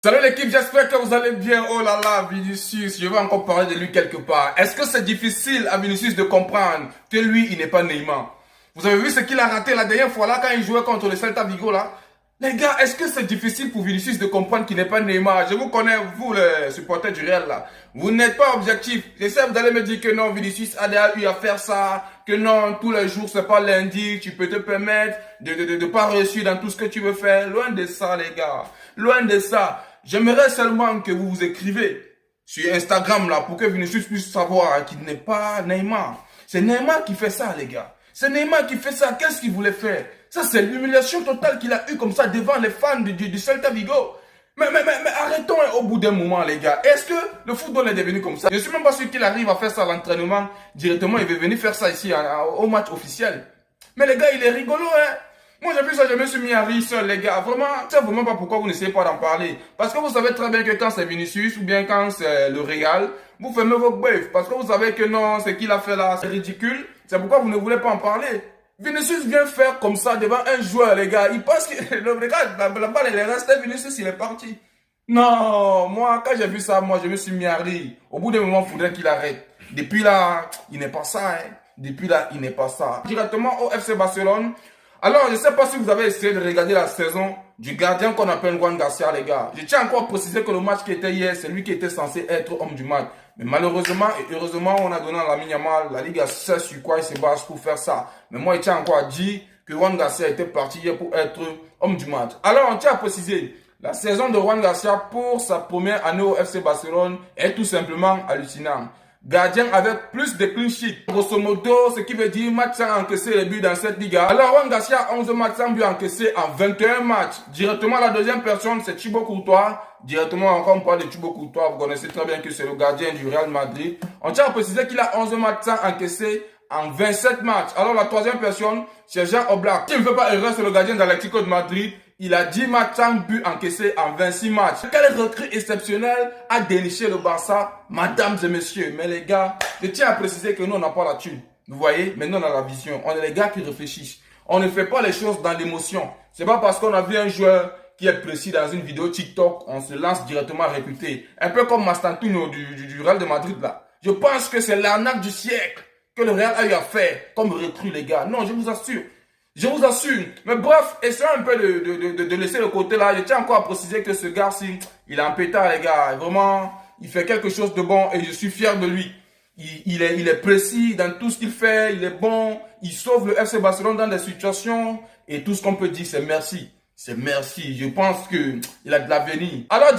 Salut l'équipe, j'espère que vous allez bien. Oh là là, Vinicius, je vais encore parler de lui quelque part. Est-ce que c'est difficile à Vinicius de comprendre que lui, il n'est pas Neymar? Vous avez vu ce qu'il a raté la dernière fois là quand il jouait contre le Celta Vigo là? Les gars, est-ce que c'est difficile pour Vinicius de comprendre qu'il n'est pas Neymar? Je vous connais, vous les supporters du Real là. Vous n'êtes pas objectif. J'essaie, vous allez me dire que non, Vinicius a déjà eu à faire ça, que non, tous les jours c'est pas lundi, tu peux te permettre de pas réussir dans tout ce que tu veux faire. Loin de ça les gars, loin de ça. J'aimerais seulement que vous vous écrivez sur Instagram là pour que Vinicius puisse savoir qu'il n'est pas Neymar. C'est Neymar qui fait ça les gars. C'est Neymar qui fait ça. Qu'est-ce qu'il voulait faire? Ça c'est l'humiliation totale qu'il a eue comme ça devant les fans du Celta Vigo. Mais arrêtons au bout d'un moment les gars. Est-ce que le football est devenu comme ça? Je suis même pas sûr qu'il arrive à faire ça à l'entraînement directement. Il veut venir faire ça ici au match officiel. Mais les gars il est rigolo hein. Moi j'ai vu ça, je me suis mis à rire seul les gars. Vraiment, je sais vraiment pas pourquoi vous n'essayez pas d'en parler. Parce que vous savez très bien que quand c'est Vinicius ou bien quand c'est le Real, vous fermez vos bœufs. Parce que vous savez que non, ce qu'il a fait là, c'est ridicule. C'est pourquoi vous ne voulez pas en parler. Vinicius vient faire comme ça devant un joueur les gars. Il pense que le gars, la balle elle est restée, Vinicius il est parti. Non, moi quand j'ai vu ça, moi je me suis mis à rire. Au bout d'un moment, il faudrait qu'il arrête. Depuis là, il n'est pas ça. Hein. Depuis là, il n'est pas ça. Directement au FC Barcelone. Alors, je ne sais pas si vous avez essayé de regarder la saison du gardien qu'on appelle Juan Garcia, les gars. Je tiens encore à préciser que le match qui était hier, c'est lui qui était censé être homme du match. Mais malheureusement et heureusement, on a donné à Lamine Yamal. La Ligue sait sur quoi il se base pour faire ça. Mais moi, je tiens encore à dire que Juan Garcia était parti hier pour être homme du match. Alors, on tient à préciser, la saison de Juan Garcia pour sa première année au FC Barcelone est tout simplement hallucinante. Gardien avec plus de clean sheet. Grosso modo, ce qui veut dire match sans encaisser les buts dans cette liga. Alors, Juan Garcia a 11 matchs sans but encaissés en 21 matchs. Directement, la deuxième personne, c'est Thibaut Courtois. Directement, encore on parle de Thibaut Courtois. Vous connaissez très bien que c'est le gardien du Real Madrid. On tient à préciser qu'il a 11 matchs sans encaisser en 27 matchs. Alors, la troisième personne, c'est Jean Oblak. Qui ne veut pas errer, c'est le gardien d'Atlético de Madrid. Il a 10 matchs sans but encaissés en 26 matchs. Quel recrue exceptionnel a déniché le Barça, mesdames et messieurs. Mais les gars, je tiens à préciser que nous, on n'a pas la thune. Vous voyez, mais nous, on a la vision. On est les gars qui réfléchissent. On ne fait pas les choses dans l'émotion. C'est pas parce qu'on a vu un joueur qui est précis dans une vidéo TikTok, on se lance directement à réputer. Un peu comme Mastantuno du Real de Madrid là. Je pense que c'est l'arnaque du siècle que le Real a eu à faire comme recrue, les gars. Non, je vous assure. Je vous assure. Mais bref, essayons un peu de laisser le côté là. Je tiens encore à préciser que ce gars-ci, il est un pétard, les gars. Vraiment, il fait quelque chose de bon et je suis fier de lui. Il est précis dans tout ce qu'il fait. Il est bon. Il sauve le FC Barcelone dans des situations. Et tout ce qu'on peut dire, c'est merci. C'est merci. Je pense qu'il a de l'avenir. Alors,